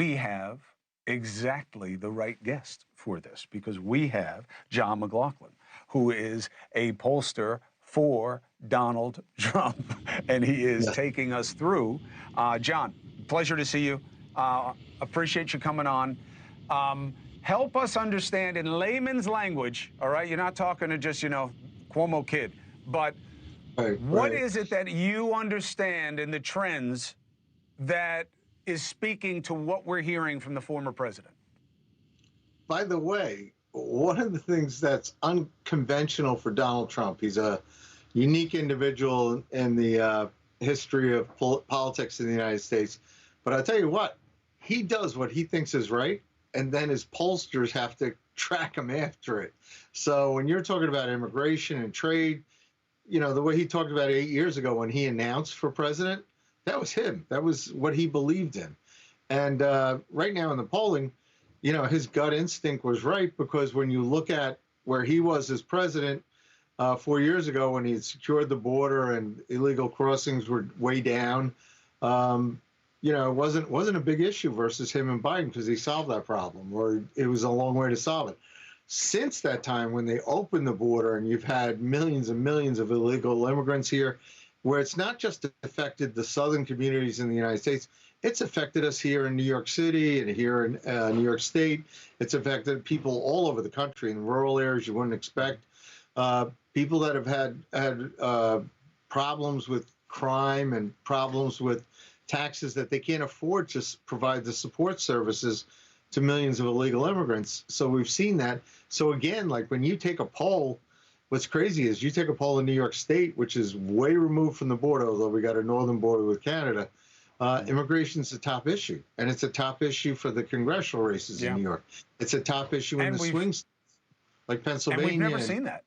we have exactly the right guest for this, because we have John McLaughlin, who is a pollster for Donald Trump, and he is taking us through. John, pleasure to see you. Appreciate you coming on. Help us understand in layman's language, all right? You're not talking to just, Cuomo kid, but what is it that you understand in the trends that is speaking to what we're hearing from the former president? By the way, one of the things that's unconventional for Donald Trump, he's a unique individual in the history of politics in the United States. But I'll tell you what, he does what he thinks is right, and then his pollsters have to track him after it. So when you're talking about immigration and trade, the way he talked about it 8 years ago when he announced for president, that was him. That was what he believed in. And right now in the polling, his gut instinct was right, because when you look at where he was as president 4 years ago, when he had secured the border and illegal crossings were way down, it wasn't a big issue versus him and Biden, because he solved that problem, or it was a long way to solve it. Since that time, when they opened the border and you've had millions and millions of illegal immigrants here, where it's not just affected the southern communities in the United States, it's affected us here in New York City and here in New York State. It's affected people all over the country in rural areas you wouldn't expect. People that have had problems with crime and problems with taxes that they can't afford to provide the support services to millions of illegal immigrants. So we've seen that. So again, like when you take a poll, what's crazy is you take a poll in New York State, which is way removed from the border, although we got a northern border with Canada, immigration is a top issue. And it's a top issue for the congressional races in New York. It's a top issue in the swing states, like Pennsylvania. And we've never seen that.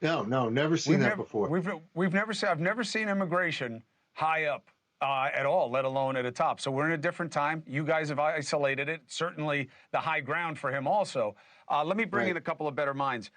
No, never seen that before. I've never seen immigration high up at all, let alone at a top. So we're in a different time. You guys have isolated it. Certainly the high ground for him also. Let me bring in a couple of better minds.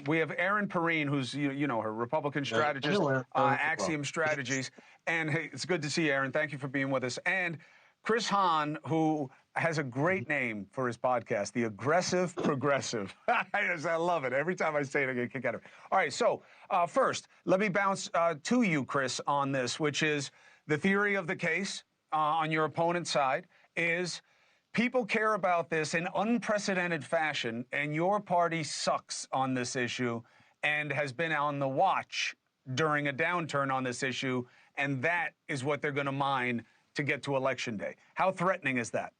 We have Erin Perrine, who's, her Republican strategist, Axiom Strategies. And hey, it's good to see you, Erin. Thank you for being with us. And Chris Hahn, who has a great name for his podcast, The Aggressive Progressive. I love it. Every time I say it, I get a kick out of it. All right, so first, let me bounce to you, Chris, on this, which is the theory of the case on your opponent's side is people care about this in unprecedented fashion, and your party sucks on this issue and has been on the watch during a downturn on this issue, and that is what they're going to mine to get to Election Day. How threatening is that?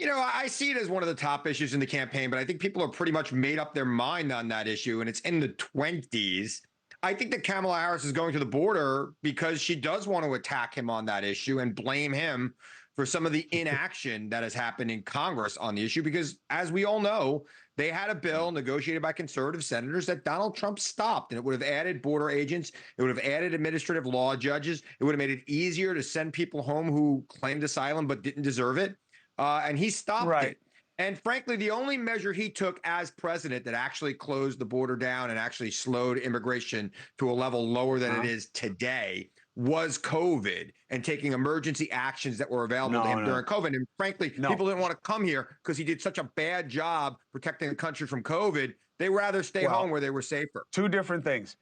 I see it as one of the top issues in the campaign, but I think people are pretty much made up their mind on that issue, and it's in the 20s. I think that Kamala Harris is going to the border because she does want to attack him on that issue and blame him for some of the inaction that has happened in Congress on the issue, because as we all know, they had a bill negotiated by conservative senators that Donald Trump stopped, and it would have added border agents. It would have added administrative law judges. It would have made it easier to send people home who claimed asylum but didn't deserve it. And he stopped it. And frankly, the only measure he took as president that actually closed the border down and actually slowed immigration to a level lower than it is today was COVID and taking emergency actions that were available to him during COVID. And frankly, people didn't want to come here because he did such a bad job protecting the country from COVID. They'd rather stay home where they were safer. Two different things.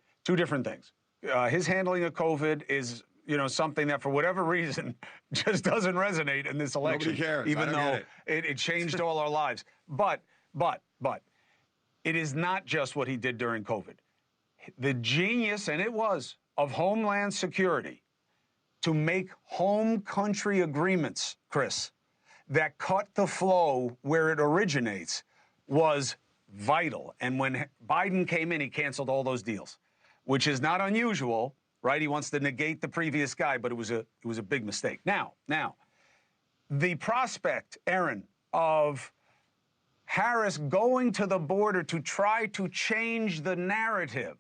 His handling of COVID is, something that for whatever reason just doesn't resonate in this election. Nobody cares. Even though it changed all our lives. But it is not just what he did during COVID. The genius, and it was, of Homeland Security to make home country agreements, Chris, that cut the flow where it originates was vital. And when Biden came in, he canceled all those deals, which is not unusual, right? He wants to negate the previous guy, but it was a big mistake. Now, the prospect, Erin, of Harris going to the border to try to change the narrative,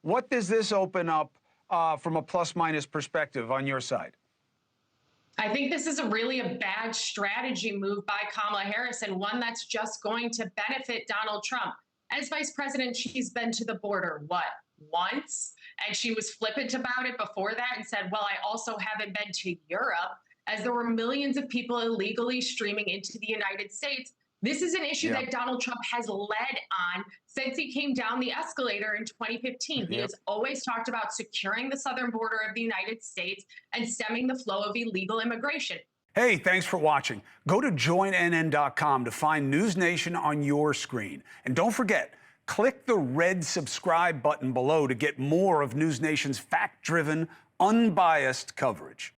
what does this open up from a plus-minus perspective on your side? I think this is really a bad strategy move by Kamala Harris, and one that's just going to benefit Donald Trump. As vice president, she's been to the border, once? And she was flippant about it before that and said, well, I also haven't been to Europe. as there were millions of people illegally streaming into the United States. This is an issue that Donald Trump has led on since he came down the escalator in 2015. He has always talked about securing the southern border of the United States and stemming the flow of illegal immigration. Hey, thanks for watching. Go to joinnn.com to find NewsNation on your screen. And don't forget, click the red subscribe button below to get more of NewsNation's fact-driven, unbiased coverage.